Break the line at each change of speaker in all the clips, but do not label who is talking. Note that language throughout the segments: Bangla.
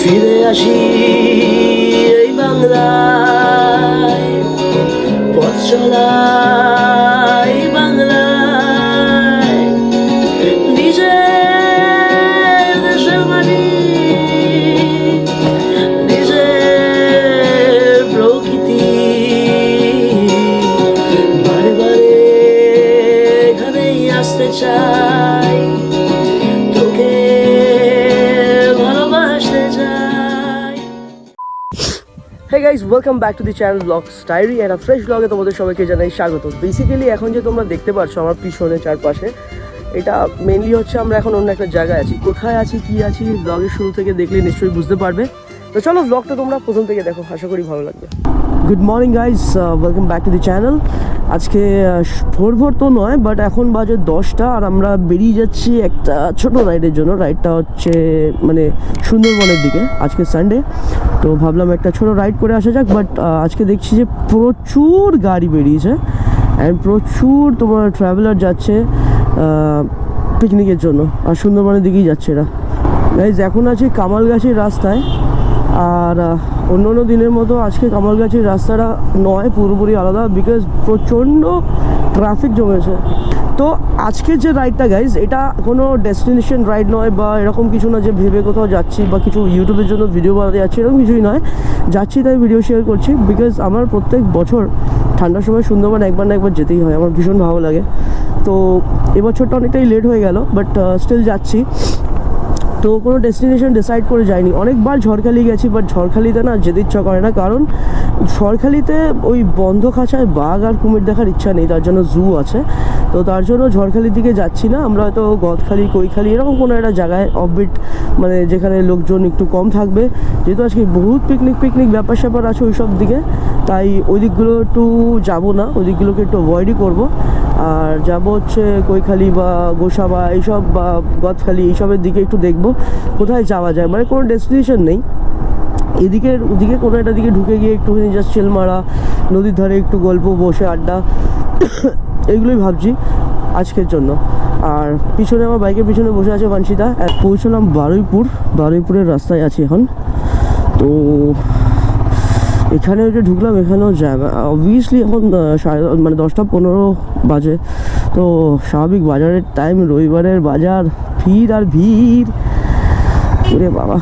ফিরে আসি এই বাংলায়, পথ চলাই বাংলায়, নিজের দেশের মাটি, নিজের প্রকৃতি, বারে বারে এখানেই আসতে চাই, তোকে ভালোবাসতে চাই। Hey guys, welcome back to the channel Vlogs Diary and a fresh vlog এ তোমাদের সবাইকে জানাই স্বাগত। বেসিক্যালি এখন যে তোমরা দেখতে পাচ্ছ আমার পিছনে চারপাশে, এটা মেনলি হচ্ছে আমরা এখন অন্য একটা জায়গায় আছি। কোথায় আছি, কি আছি, ব্লগের শুরু থেকে দেখলে নিশ্চয়ই বুঝতে পারবে। তো চলো ব্লগটা তোমরা প্রথম থেকে দেখো, আশা করি ভালো লাগবে। Good morning guys, welcome back to the channel. আজকে ভোর তো নয়, বাট এখন বাজে 10টা আর আমরা বেরিয়ে যাচ্ছি একটা ছোট রাইডের জন্য। রাইডটা হচ্ছে মানে সুন্দরবনের দিকে। আজকে সানডে, তো ভাবলাম একটা ছোট রাইড করে আসা যাক। বাট আজকে দেখছি যে প্রচুর গাড়ি বেরিয়েছে অ্যান্ড প্রচুর তোমার ট্রাভেলার যাচ্ছে পিকনিকের জন্য, আর সুন্দরবনের দিকেই যাচ্ছে এরা। গাইজ এখন আছি কামালগাছির রাস্তায়, আর অন্য দিনের মতো আজকে কামালগাছির রাস্তাটা নয়, পুরোপুরি আলাদা, বিকজ প্রচণ্ড ট্রাফিক জমেছে। তো আজকের যে রাইডটা গাইজ, এটা কোনো ডেস্টিনেশন রাইড নয় বা এরকম কিছু না যে ভেবে কোথাও যাচ্ছি বা কিছু ইউটিউবের জন্য ভিডিও বানাতে যাচ্ছি, এরকম কিছুই নয়। যাচ্ছি তাই ভিডিও শেয়ার করছি, বিকজ আমার প্রত্যেক বছর ঠান্ডার সময় সুন্দরবন একবার না একবার যেতেই হয়, আমার ভীষণ ভালো লাগে। তো এবছরটা অনেকটাই লেট হয়ে গেল, বাট স্টিল যাচ্ছি। তো কোনো ডেস্টিনেশন ডিসাইড করে যাইনি। অনেকবার ঝড়খালি গেছি, বাট ঝড়খালিতে না যেতে ইচ্ছা করে না, কারণ ঝড়খালিতে ওই বন্ধ খাঁচায় বাঘ আর কুমির দেখার ইচ্ছা নেই, তার জন্য জু আছে। তো তার জন্য ঝড়খালির দিকে যাচ্ছি না, আমরা হয়তো গদখালি, কৈখালি এরকম কোনো একটা জায়গায় অফবিট, মানে যেখানে লোকজন একটু কম থাকবে, যেহেতু আজকে বহুত পিকনিক ব্যাপার স্যাপার আছে ওই সব দিকে, তাই ওই দিকগুলো একটু যাবো না, ওই দিকগুলোকে একটু অ্যাভয়েডই করবো। আর যাবো হচ্ছে কৈখালি বা গোসাবা এইসব বা গদখালি এইসবের দিকে একটু দেখবো কোথায় যাওয়া যায়, মানে কোনো ডেস্টিনেশন নেই। ওদিকে কোনো একটা দিকে ঢুকে গিয়ে একটুখানি জাস্ট চিল মারা, নদীর ধারে একটু গল্প, বসে আড্ডা, এইগুলোই ভাবছি আজকের জন্য। আর পিছনে আমার বাইকের পিছনে বসে আছে বানশিদা। পৌঁছলাম বারুইপুরের রাস্তায় আছি এখন। তো এখানেও যে ঢুকলাম, এখানেও জায়গা অবভিয়াসলি এখন 10:15 বাজে, তো স্বাভাবিক বাজারের টাইম, রবিবারের বাজার, ভিড় আর ভিড়, ওরে বাবা।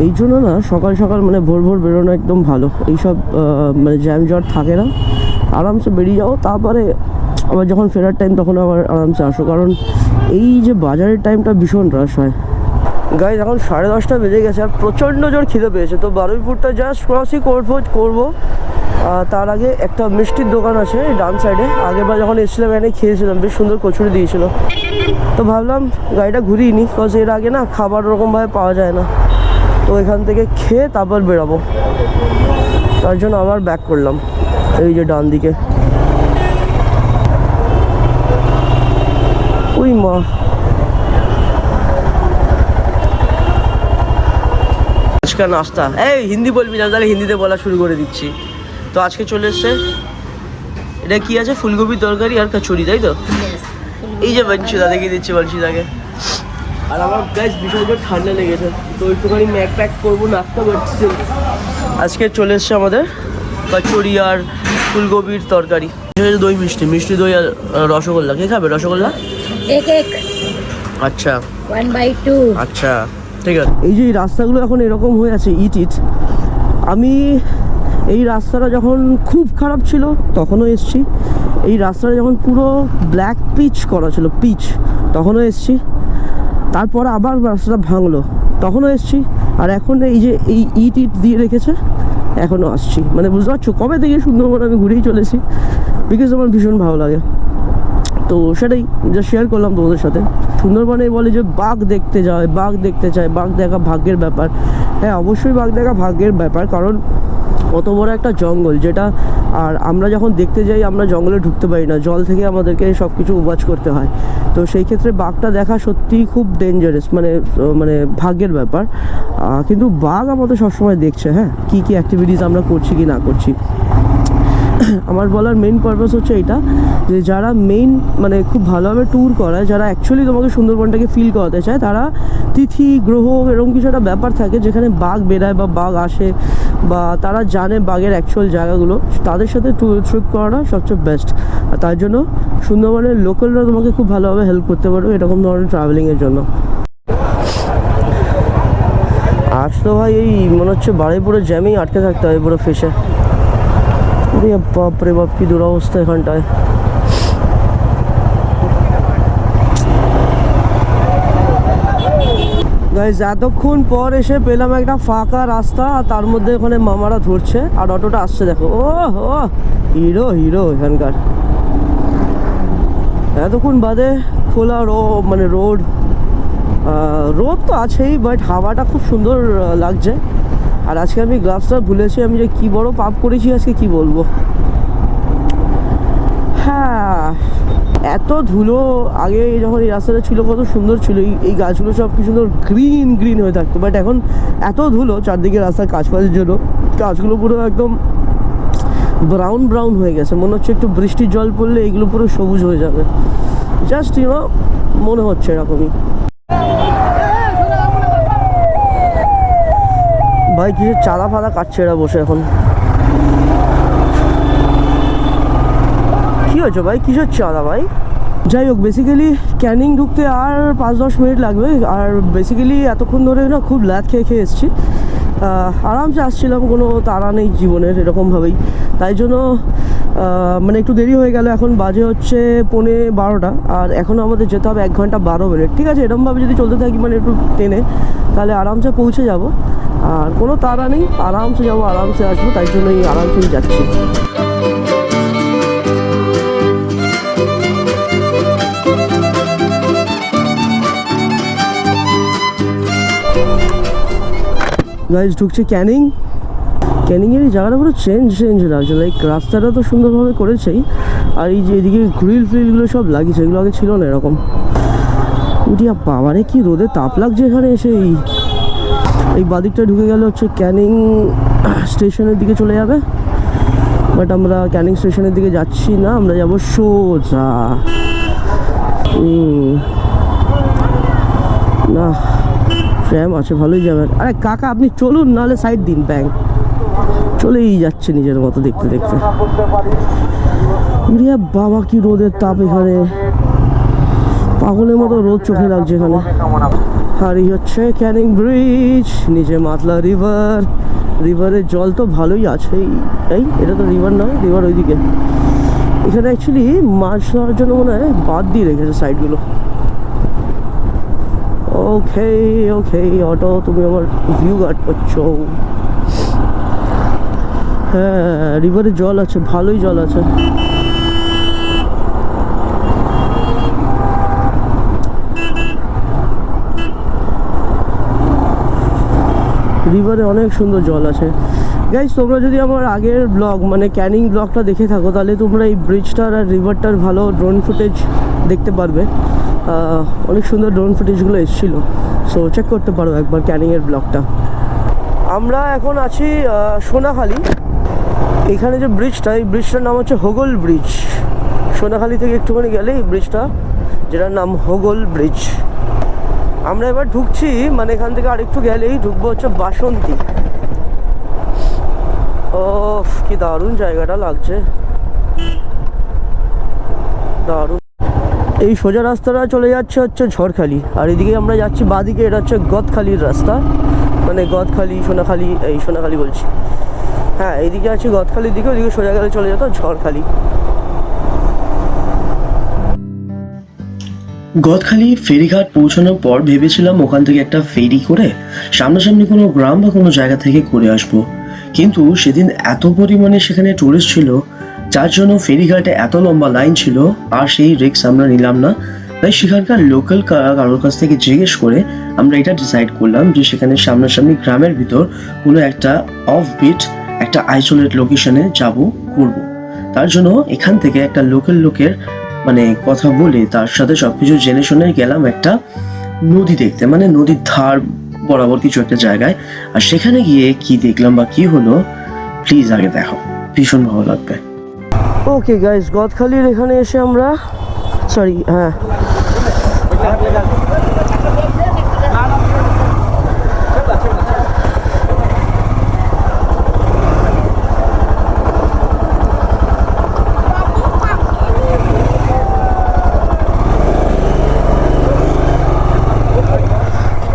এই জন্য না সকাল মানে ভোর বেরোনো একদম ভালো, এইসব মানে জ্যাম জট থাকে না, আরামসে বেরিয়ে যাও। তারপরে আবার যখন ফেরার টাইম তখন আবার আরামসে আসো, কারণ এই যে বাজারের টাইমটা ভীষণ রাশ হয়। গাইজ এখন 10:30 বেজে গেছে আর প্রচণ্ড জোর খিদে পেয়েছে। তো বারুইপুরটা জাস্ট ক্রসই করবো। তার আগে একটা মিষ্টির দোকান আছে ডান সাইডে, আগেরবার যখন এসেছিলাম এখানে খেয়েছিলাম, বেশ সুন্দর কচুরি দিয়েছিল। তো ভাবলাম গাড়িটা ঘুরিয়ে নিই, বিকজ এর আগে না খাবার ওরকমভাবে পাওয়া যায় না। তো এখান থেকে খেয়ে তারপর বেরাবো, তার জন্য আবার ব্যাক করলাম এই যে ডান দিকে। ওই মা, আজকে নাস্তা, এই হিন্দি বলবি না, তাহলে হিন্দিতে বলা শুরু করে দিচ্ছি। তো আজকে চলে এসছে, এটা কি আছে, ফুলকপির তরকারি আর কচুরি, তাই তো? এই যে বংশীদা দেখিয়ে দিচ্ছি, বংশীদাকে। আর আমার গাইস ভীষণ ঠান্ডা লেগেছে, তো একটুখানি প্যাক করবো, নাস্তা করছি। আজকে চলে এসছে আমাদের কচুরি আর ফুলকপির তরকারি, দই মিষ্টি দই আর রসগোল্লা। কে খাবে রসগোল্লা?
এক
আচ্ছা,
1/2।
আচ্ছা ঠিক আছে। এই যে এই রাস্তাগুলো এখন এরকম হয়ে আছে, ইট। আমি এই রাস্তাটা যখন খুব খারাপ ছিল তখনও এসছি, এই রাস্তাটা যখন পুরো ব্ল্যাক পিচ করা ছিল, তখনও এসছি। তারপরে আবার রাস্তাটা ভাঙলো, তখনও এসছি। আর এখন এই যে এই ইট দিয়ে রেখেছে, এখনও আসছি। মানে বুঝতে পারছো কবে থেকে সুন্দরবন আমি ঘুরেই চলেছি, বিকজ আমার ভীষণ ভালো লাগে। তো সেটাই যা শেয়ার করলাম তোমাদের সাথে। সুন্দরবনে বলে যে বাঘ দেখতে চায়, বাঘ দেখা ভাগ্যের ব্যাপার। হ্যাঁ, অবশ্যই বাঘ দেখা ভাগ্যের ব্যাপার, কারণ অত বড় একটা জঙ্গল যেটা, আর আমরা যখন দেখতে যাই আমরা জঙ্গলে ঢুকতে পারি না, জল থেকে আমাদেরকে সব কিছু উবাচ করতে হয়। তো সেই ক্ষেত্রে বাঘটা দেখা সত্যিই খুব ডেঞ্জারাস, মানে ভাগ্যের ব্যাপার। কিন্তু বাঘ আমাদের সবসময় দেখছে, হ্যাঁ, কী অ্যাক্টিভিটিস আমরা করছি কি না করছি। আমার বলার মেইন পারপাস হচ্ছে এটা, যে যারা মানে খুব ভালোভাবে ট্যুর করায়, যারা অ্যাকচুয়ালি তোমাকে সুন্দরবনটাকে ফিল করাতে চায়, তারা তিথি গ্রহ এরকম কিছু একটা ব্যাপার থাকে যেখানে বাঘ বেরায় বা বাঘ আসে, বা তারা জানে বাঘের অ্যাকচুয়াল জায়গাগুলো, তাদের সাথে ট্রিপ করাটা সবচেয়ে বেস্ট। আর তার জন্য সুন্দরবনের লোকালরা তোমাকে খুব ভালোভাবে হেল্প করতে পারবে এরকম ধরনের ট্রাভেলিংয়ের জন্য। আজ তো ভাই এই মনে হচ্ছে বারুইপুরে জ্যামেই আটকে থাকতে হয় পুরো ফেসে। বাপ রে বাপ, কি দুরবস্থা এখানটায়। গাইস এতক্ষণ পর এসে পেলাম একটা ফাঁকা রাস্তা, আর তার মধ্যে ওখানে মামারা ধরছে আর অটোটা আসছে, দেখো ও হিরো হিরো এখানকার। এতক্ষণ বাদে খোলা মানে রোড তো আছেই, বাট হাওয়াটা খুব সুন্দর লাগছে। আর আজকে আমি গ্লাভসটা ভুলেছি, আমি যে কি বড় পাপ করেছি আজকে, কি বলবো। হ্যাঁ, এত ধুলো আগে যখন এই রাস্তাটা ছিল কত সুন্দর ছিল, এই গাছগুলো সব কি সুন্দর গ্রিন গ্রিন হয়ে থাকতো, বাট এখন এত ধুলো চারদিকে রাস্তার কাজবাজের জন্য গাছগুলো পুরো একদম ব্রাউন ব্রাউন হয়ে গেছে। মনে হচ্ছে একটু বৃষ্টির জল পড়লে এইগুলো পুরো সবুজ হয়ে যাবে, জাস্ট মনে হচ্ছে এরকমই। ভাই কিছু চাঁদা ফাদা কাটছে এরা বসে এখন। কি হয়েছে ভাই, কিসের চাঁদা ভাই? যাই হোক, বেসিক্যালি ক্যানিং ঢুকতে আর 5-10 মিনিট লাগবে। আর বেসিক্যালি এতক্ষণ ধরে না খুব ল্যাদ খেয়ে এসেছি, আরামসে আসছিলাম, কোনো তাড়া নেই জীবনের এরকমভাবেই। তাই জন্য মানে একটু দেরি হয়ে গেল। এখন বাজে হচ্ছে 11:15, আর এখনও আমাদের যেতে হবে 1 ঘন্টা 12 মিনিট। ঠিক আছে, এরকমভাবে যদি চলতে থাকি মানে একটু টেনে, তাহলে আরামসে পৌঁছে যাব। আর কোনো তাড়া নেই, আরামসে যাবো, আরামসে আসবো, তাই জন্যই আরামসেই যাচ্ছি। গাইজ ঢুকছে ক্যানিংয়ের এই জায়গাটা পুরো চেঞ্জ লাগছে। লাইক রাস্তাটা তো সুন্দরভাবে করেছেই, আর এই যে এদিকে গ্রিল ফ্রিলগুলো সব লাগিয়েছে, এগুলো আগে ছিল না এরকম। উঠিয়া বাবারে কি রোদে তাপ লাগছে এখানে এসে। এই বাদিকটা ঢুকে গেলে হচ্ছে ক্যানিং স্টেশনের দিকে চলে যাবে, বাট আমরা ক্যানিং স্টেশনের দিকে যাচ্ছি না, আমরা যাবো সোজা। না ট্র্যাম আছে, ভালোই যাবে। আরে কাকা আপনি চলুন, নাহলে সাইড দিন। ব্যাংক চলেই যাচ্ছে নিজের মতো দেখতে দেখতে। বাবা কি রোদের তাপ এখানে, পাগলের মতো রোদ চোখে লাগছে এখানে। আর এই হচ্ছে ক্যানিং ব্রিজ, নিচে মাতলা রিভারের জল তো ভালোই আছে। এই এটা তো রিভার নয়, রিভার ওইদিকে। এখানে অ্যাকচুয়ালি মাছ ধরার জন্য মনে হয় বাদ দিয়ে রেখেছে সাইডগুলো। ওকে অটো, তুমি আমার ভিউ গার্ড করছো। হ্যাঁ, রিভারে জল আছে, ভালোই জল আছে। রিভারে অনেক সুন্দর জল আছে। গাইজ তোমরা যদি আমার আগের ব্লগ মানে ক্যানিং ব্লগটা দেখে থাকো, তাহলে তোমরা এই ব্রিজটার আর রিভারটার ভালো ড্রোন ফুটেজ দেখতে পারবে। অনেক সুন্দর ড্রোন ফুটেজগুলো এসেছিলো, সো চেক করতে পারো একবার ক্যানিংয়ের ব্লগটা। আমরা এখন আছি সোনাখালি। এখানে যে ব্রিজটা, এই ব্রিজটার নাম হচ্ছে হোগল ব্রিজ। সোনাখালি থেকে একটুখানি গেলে এই ব্রিজটা, যেটার নাম হোগল ব্রিজ। আমরা এবার ঢুকছি, মানে এখান থেকে আরেকটু গেলেই ঢুকবো হচ্ছে বাসন্তী। ও কি দারুণ জায়গাটা লাগছে, দারুণ। এই সোজা রাস্তাটা চলে যাচ্ছে হচ্ছে ঝড়খালি, আর এদিকে আমরা যাচ্ছি বাদিকে, এটা হচ্ছে গদখালির রাস্তা। মানে গদখালি সোনাখালি, এই সোনাখালি বলছি, হ্যাঁ এইদিকে আছে গদখালির দিকে, ওইদিকে সোজা গেলে চলে যেত ঝড়খালি।
গদখালি ফেরিঘাট পৌঁছানোর পর ভেবেছিলাম ওখান থেকে একটা ফেরি করে সামনাসামনি কোনো গ্রাম বা কোনো জায়গা থেকে ঘুরে আসবো, কিন্তু সেদিন এত পরিমাণে সেখানে টুরিস্ট ছিল, যার জন্য ফেরিঘাটে এত লম্বা লাইন ছিল, আর সেই রিস্ক আমরা নিলাম না। তাই সেখানকার লোকাল কারোর কাছ থেকে জিজ্ঞেস করে আমরা এটা ডিসাইড করলাম যে সেখানে সামনাসামনি গ্রামের ভিতর কোনো একটা অফ বিট, একটা আইসোলেট লোকেশনে যাব, ঘুরবো। তার জন্য এখান থেকে একটা লোকাল লোকের মানে কথা বলে তার সাথে সবকিছু জেনে শুনে গেলাম একটা নদী দেখতে, মানে নদীর ধার বরাবর কিছু একটা জায়গায়। আর সেখানে গিয়ে কি দেখলাম বা কি হলো, প্লিজ আগে দেখো, ভীষণ ভালো লাগবে।
ওকে গাইস, গদখালির এখানে এসে আমরা সরি হ্যাঁ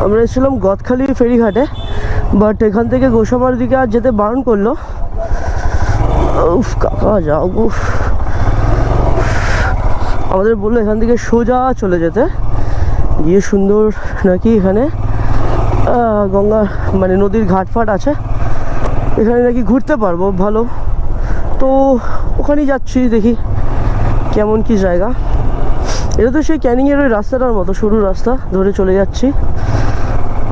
আমরা এসেছিলাম গদখালি ফেরিঘাটে, বাট এখান থেকে গোসাবার দিকে আর যেতে বারণ করলো। উফ কাকা যাও উফ, আমাদের বললো এখান থেকে সোজা চলে যেতে, গিয়ে সুন্দর নাকি এখানে গঙ্গা মানে নদীর ঘাটফাট আছে, এখানে নাকি ঘুরতে পারবো ভালো। তো ওখানেই যাচ্ছি, দেখি কেমন কি জায়গা। এটা তো সেই ক্যানিংয়ের ওই রাস্তাটার মতো সরু রাস্তা ধরে চলে যাচ্ছি।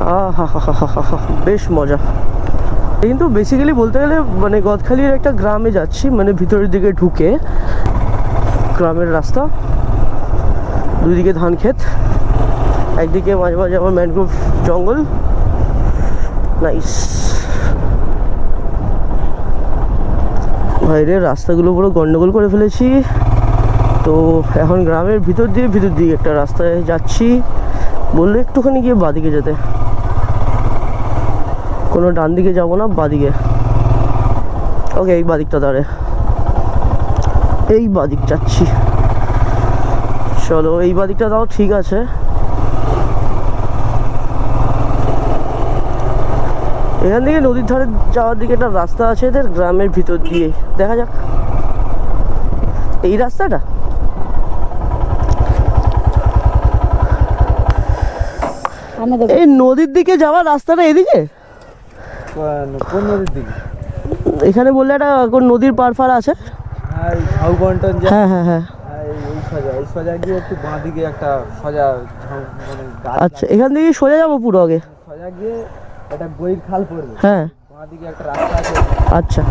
হা হা হা হা হা, বেশ মজা। কিন্তু বেসিক্যালি বলতে গেলে মানে গদখালির একটা গ্রামে যাচ্ছি, মানে ভিতরের দিকে ঢুকে গ্রামের রাস্তা, দুই দিকে ধান ক্ষেত, একদিকে মাঝে মাঝে আমার ম্যানগ্রোভ জঙ্গল, নাইস। বাইরে রাস্তাগুলো পুরো গন্ডগোল করে ফেলেছি, তো এখন গ্রামের ভিতর দিয়ে একটা রাস্তায় যাচ্ছি। বললো একটুখানি গিয়ে বাদিকে যেতে, কোনো ডান দিকে যাবো না, বাদিকে। ওকে, এই বাদিকটা দাঁড়ে, এই বাদিক যাচ্ছি। চলো এই বাদিকটা দাও, ঠিক আছে। এখান থেকে নদীর ধারে যাওয়ার দিকে একটা রাস্তা আছে এদের গ্রামের ভিতর দিয়ে, দেখা যাক এই রাস্তাটা। এই নদীর দিকে যাওয়ার রাস্তাটা এদিকে,
কোন নদীর দিকে?
এখানে বললে একটা কোন নদীর পার ফার আছে। হ্যাঁ হ্যাঁ হ্যাঁ,
এই সোজা গিয়ে একটু বাঁ দিকে একটা সোজা মানে
আচ্ছা এখান থেকে সোজা যাবো পুরো আগে,
সোজা গিয়ে একটা গইর খাল পড়বে,
হ্যাঁ
বাঁ দিকে একটা রাস্তা আছে।
আচ্ছা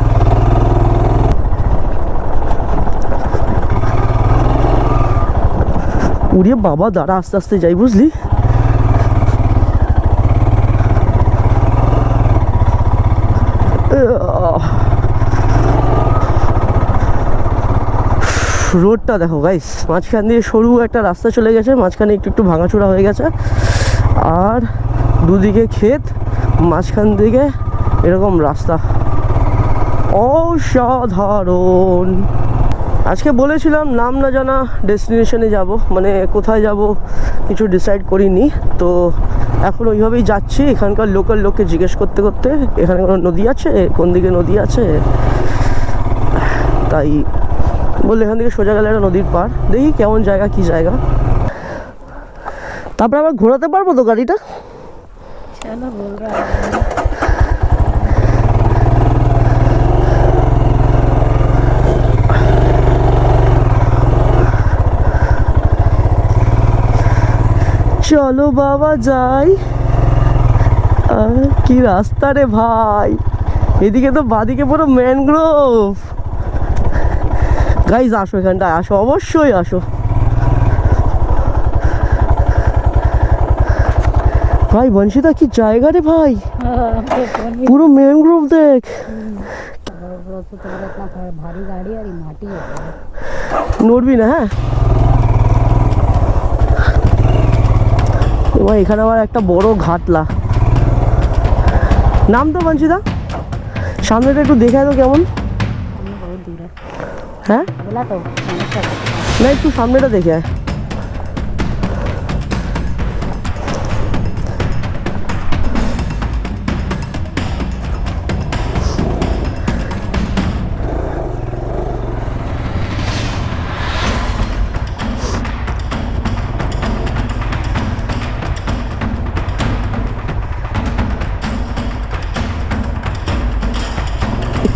উড়িয়ে বাবা, দাঁড়া আস্তে আস্তে যাই, বুঝলি। রোডটা দেখো গাইস, মাঝখান দিয়ে সরু একটা রাস্তা চলে গেছে, মাঝখানে একটু একটু ভাঙাচোরা হয়ে গেছে, আর দুদিকে ক্ষেত, মাঝখান দিকে এরকম রাস্তা, অসাধারণ। আজকে বলেছিলাম নাম না জানা ডেস্টিনেশনে যাব, মানে কোথায় যাব কিছু ডিসাইড করিনি, তো এখন ওইভাবেই যাচ্ছি। এখানকার লোকাল লোককে জিজ্ঞেস করতে করতে এখানে কোনো নদী আছে, কোন দিকে নদী আছে, তাই বললে এখান থেকে সোজা গেলে একটা নদীর পার, দেখি কেমন জায়গা কি জায়গা। তারপরে আবার ঘোরাতে পারবো তো গাড়িটা। চলো বাবা যাই। কি রাস্তা রে ভাই, এদিকে তো বাদিকে পুরো ম্যানগ্রোভ। গাইজ আসো, এখানটায় আসো, অবশ্যই আসো ভাই। বংশীদা কি জায়গা রে ভাই, পুরো ম্যানগ্রোভ দেখ। নড়বি না হ্যাঁ ভাই, এখানে আবার একটা বড় ঘাটলা, নাম তো বংশীদা, সামনেটা একটু দেখে তো কেমন। হ্যাঁ না, একটু সামনেটা দেখে আয়।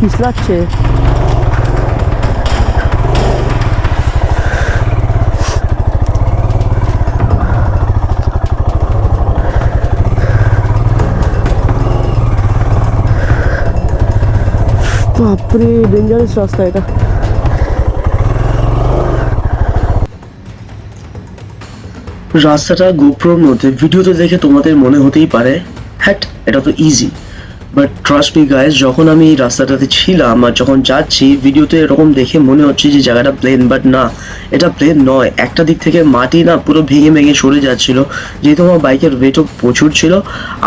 পিছলাচ্ছে, বাপরে ডেঞ্জারাস রাস্তা এটা।
রাস্তাটা গোপ্রোর মধ্যে ভিডিওতে দেখে তোমাদের মনে হতেই পারে হ্যাট এটা তো easy, but trust me guys, যখন আমি এই রাস্তাটাতে ছিলাম আর যখন যাচ্ছি ভিডিওতে এরকম দেখে মনে হচ্ছে যে জায়গাটা প্লেন, বাট না, এটা প্লেন নয়। একটা দিক থেকে মাটি না পুরো ভেঙে ভেঙে সরে যাচ্ছিল, যেহেতু আমার বাইকের ওয়েটও প্রচুর ছিল।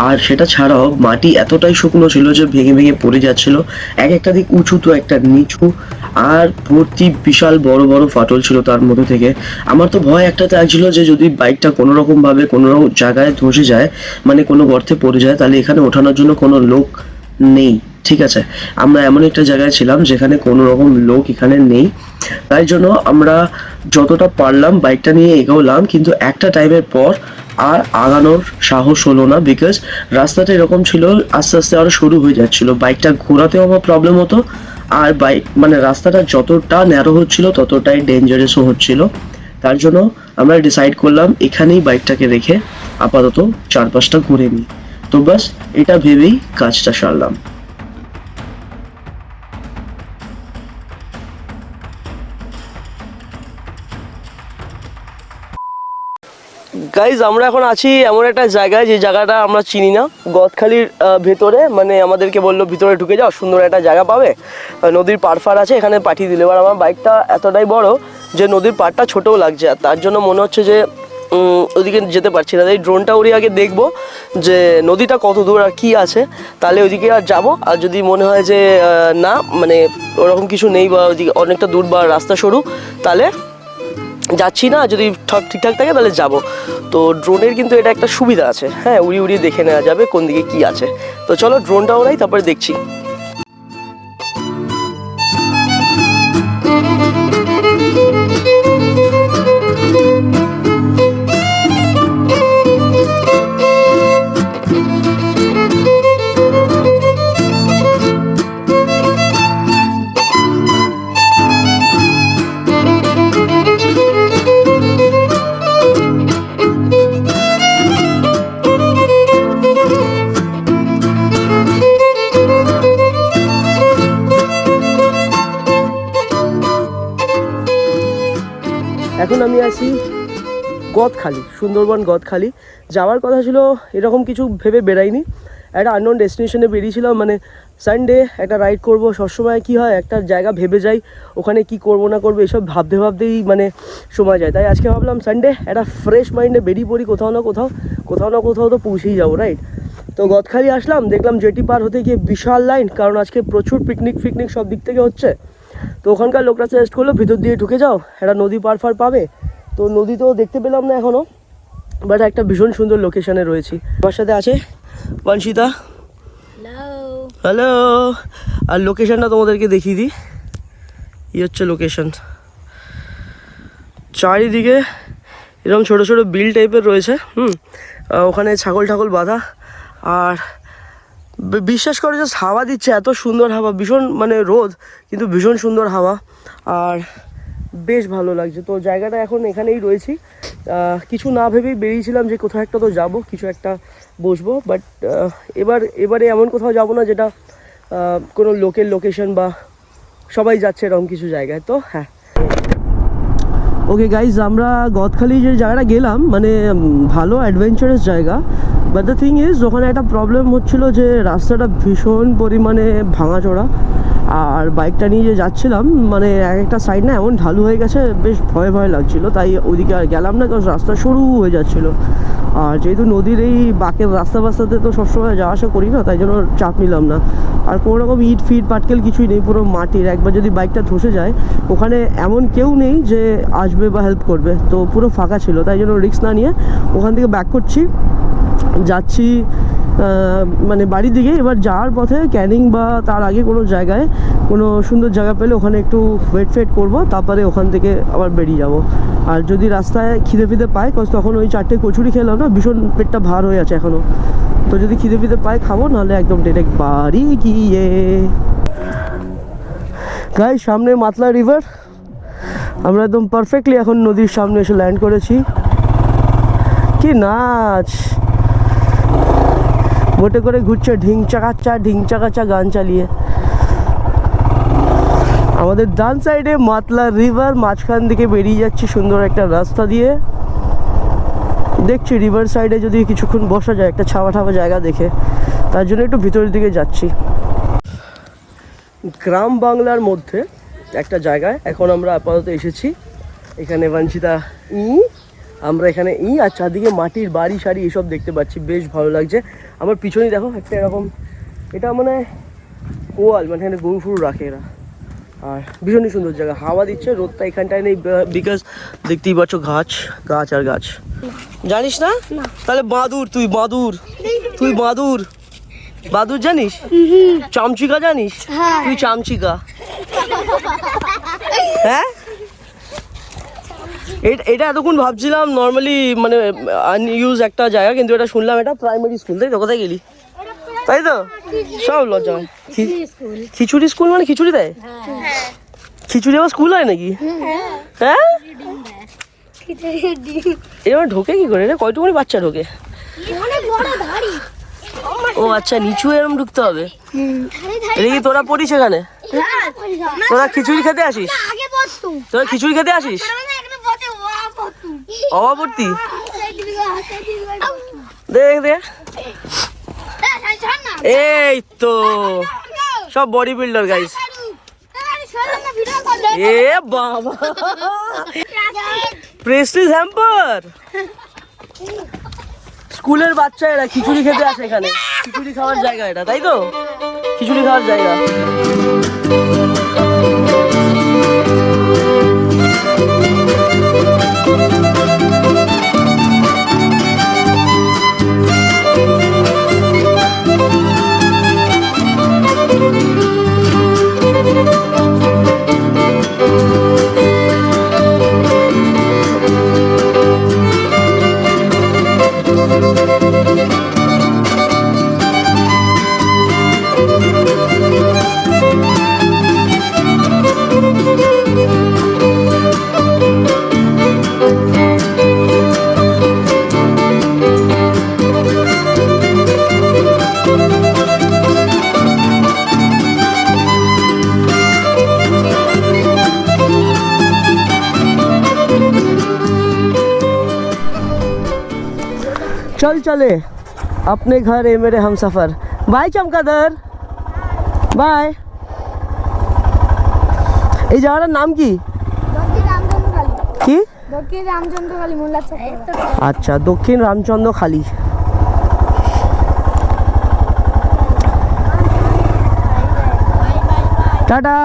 আর সেটা ছাড়াও মাটি এতটাই শুকনো ছিল যে ভেঙে ভেঙে পড়ে যাচ্ছিল, এক একটা দিক উঁচু তো একটা নিচু, আর ভর্তি বিশাল বড় বড় ফাটল ছিল তার মধ্যে থেকে। আমার তো ভয় একটা লাগছিল যে যদি বাইকটা কোনো রকম ভাবে কোনো জায়গায় ধসে যায়, মানে কোনো গর্তে পড়ে যায়, তাহলে এখানে ওঠানোর জন্য কোনো লোক নেই। ঠিক আছে, আমরা এমন একটা জায়গায় ছিলাম যেখানে কোনো রকম লোক এখানে নেই, তাই জন্য আমরা যতটা পারলাম বাইকটা নিয়ে এগোলাম। কিন্তু একটা টাইমের পর আর আগানোর সাহস হলো না, বিকজ রাস্তাটা এরকম ছিল আস্তে আস্তে আরো শুরু হয়ে যাচ্ছিল, বাইকটা ঘোরাতেও আমার প্রবলেম হতো। আর বাইক মানে রাস্তাটা যতটা ন্যারো হচ্ছিল ততটাই ডেঞ্জারাসও হচ্ছিল। তার জন্য আমরা ডিসাইড করলাম এখানেই বাইকটাকে রেখে আপাতত চারপাশটা ঘুরে নিই। তো বাস এটা ভেবেই কাজটা সারলাম।
গাইজ আমরা এখন আছি এমন একটা জায়গায় যে জায়গাটা আমরা চিনি না, গদখালির ভেতরে, মানে আমাদেরকে বললো ভিতরে ঢুকে যাও, সুন্দর একটা জায়গা পাবে, নদীর পাড় ফাড় আছে, এখানে পাঠিয়ে দিলে। এবার আমার বাইকটা এতটাই বড় যে নদীর পাড়টা ছোটও লাগছে, আর তার জন্য মনে হচ্ছে যে ওদিকে যেতে পারছি না। এই ড্রোনটা উড়ে আগে দেখবো যে নদীটা কত দূর আর কি আছে, তাহলে ওইদিকে আর যাবো। আর যদি মনে হয় যে না মানে ওরকম কিছু নেই বা ওইদিকে অনেকটা দূর বা রাস্তা সরু, তাহলে যাচ্ছি না। যদি ঠিকঠাক থাকে তাহলে যাব। তো ড্রোনের কিন্তু এটা একটা সুবিধা আছে, হ্যাঁ, উড়িয়ে উড়িয়ে দেখে নেওয়া যাবে কোন দিকে কি আছে। তো চলো ড্রোনটা ওড়াই, তারপরে দেখছি। এখন আমি আছি গদখালি, সুন্দরবন গদখালি। যাওয়ার কথা ছিল, এরকম কিছু ভেবে বেরাইনি, একটা আননোন ডেস্টিনেশনে বেরিয়েছিলাম। মানে সানডে একটা রাইড করব, সবসময় কি হয় একটা জায়গা ভেবে যাই, ওখানে কি করব না করবো এসব ভাবতে ভাবতেই মানে সময় যায়। তাই আজকে ভাবলাম সানডে একটা ফ্রেশ মাইন্ডে বেরিয়ে পড়ি, কোথাও না কোথাও তো পৌঁছেই যাবো, রাইট? তো গদখালি আসলাম, দেখলাম জেটি পার হতে গিয়ে বিশাল লাইন, কারণ আজকে প্রচুর পিকনিক সব দিক থেকে হচ্ছে। তো ওখানকার লোকরা সাজেস্ট করলো ভিতর দিয়ে ঢুকে যাও, একটা নদী পার পাবে। তো নদী তো দেখতে পেলাম না এখনও, বাট একটা ভীষণ সুন্দর লোকেশানে রয়েছি। আমার সাথে আছে বংশিতা। হ্যালো। আর লোকেশানটা তোমাদেরকে দেখিয়ে দিই, এই হচ্ছে লোকেশান। চারিদিকে এরকম ছোটো ছোটো বিল টাইপের রয়েছে, ওখানে ছাগল বাঁধা। আর বিশ্বাস করে জাস্ট হাওয়া দিচ্ছে, এত সুন্দর হাওয়া, ভীষণ মানে রোদ কিন্তু ভীষণ সুন্দর হাওয়া, আর বেশ ভালো লাগছে। তো জায়গাটা এখন এখানেই রয়েছি, কিছু না ভেবেই বেরিয়েছিলাম যে কোথাও একটা তো যাবো, কিছু একটা বসবো। বাট এবারে এমন কোথাও যাবো না যেটা কোনো লোকেশন বা সবাই যাচ্ছে এরকম কিছু জায়গায়। তো হ্যাঁ, ওকে গাইজ, আমরা গদখালি যে জায়গাটা গেলাম মানে ভালো অ্যাডভেঞ্চারাস জায়গা। বাট দ্য থিং ইজ ওখানে একটা প্রবলেম হচ্ছিলো যে রাস্তাটা ভীষণ পরিমাণে ভাঙাচোরা, আর বাইকটা নিয়ে যে যাচ্ছিলাম মানে এক একটা সাইড না এমন ঢালু হয়ে গেছে, বেশ ভয় লাগছিলো। তাই ওইদিকে আর গেলাম না, কারণ রাস্তা সরু হয়ে যাচ্ছিলো। আর যেহেতু নদীর এই বাঁকের রাস্তাতে তো সবসময় যাওয়া আসা করি না, তাই জন্য চাপ নিলাম না। আর কোনো রকম ইট ফিট পাটকেল কিছুই নেই, পুরো মাটির। একবার যদি বাইকটা ধসে যায়, ওখানে এমন কেউ নেই যে আসবে বা হেল্প করবে, তো পুরো ফাঁকা ছিল। তাই জন্য রিস্ক না নিয়ে ওখান থেকে ব্যাক করছি, যাচ্ছি মানে বাড়ির দিকে। এবার যাওয়ার পথে ক্যানিং বা তার আগে কোনো জায়গায় কোনো সুন্দর জায়গা পেলে ওখানে একটু ওয়েট করবো, তারপরে ওখান থেকে আবার বেরিয়ে যাব। আর যদি রাস্তায় খিদে পায়, তখন ওই 4টে কচুরি খেলাম না, ভীষণ পেটটা ভার হয়ে আছে এখনও। তো যদি খিদে পায় খাবো, নাহলে একদম ডিরেক্ট বাড়ি গিয়ে। গাইস, সামনে মাতলা রিভার, আমরা একদম পারফেক্টলি এখন নদীর সামনে এসে ল্যান্ড করেছি। কি নাচ, বোটে করে ঘুরছে ঢিংচাকাচা গান চালিয়ে। আমাদের ডান সাইডে মাতলা রিভার, মাঝখান দিকে বেরিয়ে যাচ্ছি সুন্দর একটা রাস্তা দিয়ে। দেখছি রিভার সাইডে যদি কিছুক্ষণ বসা যায় একটা ছাওয়া জায়গা দেখে, তার জন্য একটু ভিতরের দিকে যাচ্ছি। গ্রাম বাংলার মধ্যে একটা জায়গায় এখন আমরা আপাতত এসেছি। এখানে বঞ্চিতা আমরা এখানে আর চারদিকে মাটির বাড়ি সারি এসব দেখতে পাচ্ছি, বেশ ভালো লাগছে। আমার পিছনেই দেখো একটা এরকম, এটা মানে গোয়াল, মানে এখানে গরু ফুরু রাখে এরা। আর ভীষণই সুন্দর জায়গা, হাওয়া দিচ্ছে, রোদটা এখানটায় নেই বিকজ দেখতেই পাচ্ছ গাছ গাছ আর গাছ। জানিস না? তাহলে বাদুর, তুই বাদুর জানিস? চামচিকা জানিস? তুই চামচিকা। হ্যাঁ, এটা এতক্ষণ ভাবছিলাম নর্মালি মানে আনইউজ একটা জায়গা, কিন্তু এটা শুনলাম এটা প্রাইমারি স্কুল। তাই তো? কোথায় গেলি? তাই তো, সব লজ্জা। খিচুড়ি স্কুল মানে খিচুড়ি দেয়? খিচুড়ি আবার স্কুল হয় নাকি? হ্যাঁ, এবার ঢোকে কি করে রে? কয়টুকুনি বাচ্চা ঢোকে? ও আচ্ছা, নিচু এরকম ঢুকতে হবে। এদিকে তোরা পড়িস এখানে? তোরা খিচুড়ি খেতে আসিস? অবাবর্তী দেখ দেখ, এই তো সব বডি বিল্ডার গাইস। এ বাবা, প্রেস্টিজ হ্যাম্পার। স্কুলের বাচ্চা এরা খিচুড়ি খেতে আসে এখানে, খিচুড়ি খাওয়ার জায়গা এটা, তাই তো? খিচুড়ি খাওয়ার জায়গা। चल चले अपने घर है मेरे हम सफर। Bye चमकादर, bye. এই জায়গাটার নাম কি? কি? দক্ষিণ রামচন্দ্রখালী মোল্লা চক। আচ্ছা, দক্ষিণ রামচন্দ্রখালী। টাটা।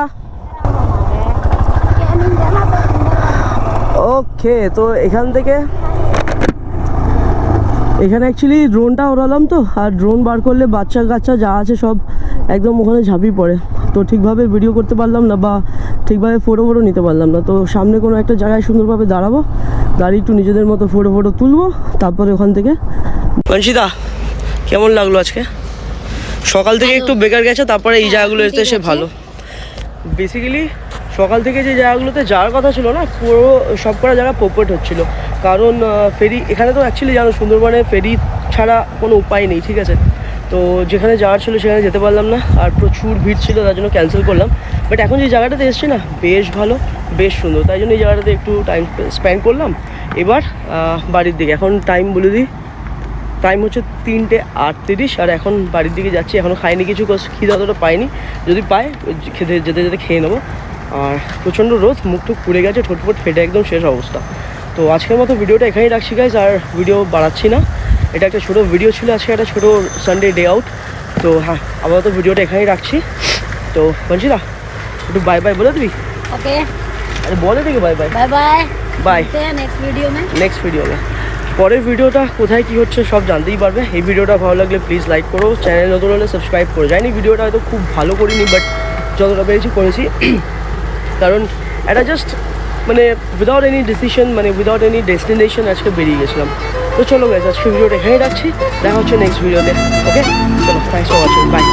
ওকে, তো এখান থেকে এখানে অ্যাকচুয়ালি ড্রোনটা ওড়ালাম তো, আর ড্রোন বার করলে বাচ্চা কাচ্চা যা আছে সব একদম ওখানে ঝাঁপিয়ে পড়ে, তো ঠিকভাবে ভিডিও করতে পারলাম না বা ঠিকভাবে ফটো নিতে পারলাম না। তো সামনে কোনো একটা জায়গায় সুন্দরভাবে দাঁড়াবো, দাঁড়িয়ে একটু নিজেদের মতো ফটো তুলবো, তারপরে ওখান থেকে। বংশিদা, কেমন লাগলো আজকে? সকাল থেকে একটু বেকার গেছে, তারপরে এই জায়গাগুলোতে এসে ভালো। বেসিক্যালি সকাল থেকে যে জায়গাগুলোতে যাওয়ার কথা ছিল না, পুরো সব কটা জায়গা পোপট হচ্ছিলো, কারণ ফেরি এখানে তো অ্যাকচুয়ালি জানো সুন্দরবনে ফেরি ছাড়া কোনো উপায় নেই, ঠিক আছে? তো যেখানে যাওয়ার ছিল সেখানে যেতে পারলাম না, আর প্রচুর ভিড় ছিল, তার জন্য ক্যান্সেল করলাম। বাট এখন যে জায়গাটাতে এসছি না, বেশ ভালো, বেশ সুন্দর, তাই জন্য এই জায়গাটাতে একটু টাইম স্পেন্ড করলাম। এবার বাড়ির দিকে, এখন টাইম বলে দিই, টাইম হচ্ছে 3:38, আর এখন বাড়ির দিকে যাচ্ছি। এখনও খাইনি কিছু, খিদে অতটা পাইনি, যদি পাই যেতে খেয়ে নেবো। আর প্রচণ্ড রোদ, মুখটুক পুড়ে গেছে, ঠোঁটফোট ফেটে একদম শেষ অবস্থা। তো আজকের মতো ভিডিওটা এখানেই রাখছি গাইজ, আর ভিডিও বাড়াচ্ছি না। এটা একটা ছোটো ভিডিও ছিল আজকে, একটা ছোটো সানডে ডে আউট। তো হ্যাঁ, আপাতত ভিডিওটা এখানেই রাখছি। তো বঞ্চিতা, একটু বাই বাই বলে দিবি? ওকে, আরে বলে দিবি bye bye. Bye bye bye, next video মে। পরের ভিডিওটা কোথায় কী হচ্ছে সব জানতেই পারবে। এই ভিডিওটা ভালো লাগলে প্লিজ লাইক করো, চ্যানেল নতুন হলে সাবস্ক্রাইব করো। জানি ভিডিওটা হয়তো খুব ভালো করিনি, বাট যতটা পেরেছি করেছি, কারণ এটা জাস্ট মানে উইদাউট এনি ডিসিশন, মানে উইদাউট এনি ডেস্টিনেশন আজকে বেরিয়ে গেছিলাম। তো চলো গাইজ, আজকে ভিডিওটা এখানেই রাখছি, দেখা হচ্ছে নেক্সট ভিডিওতে। ওকে, চলো, থ্যাংকস ফর ওয়াচিং, বাই।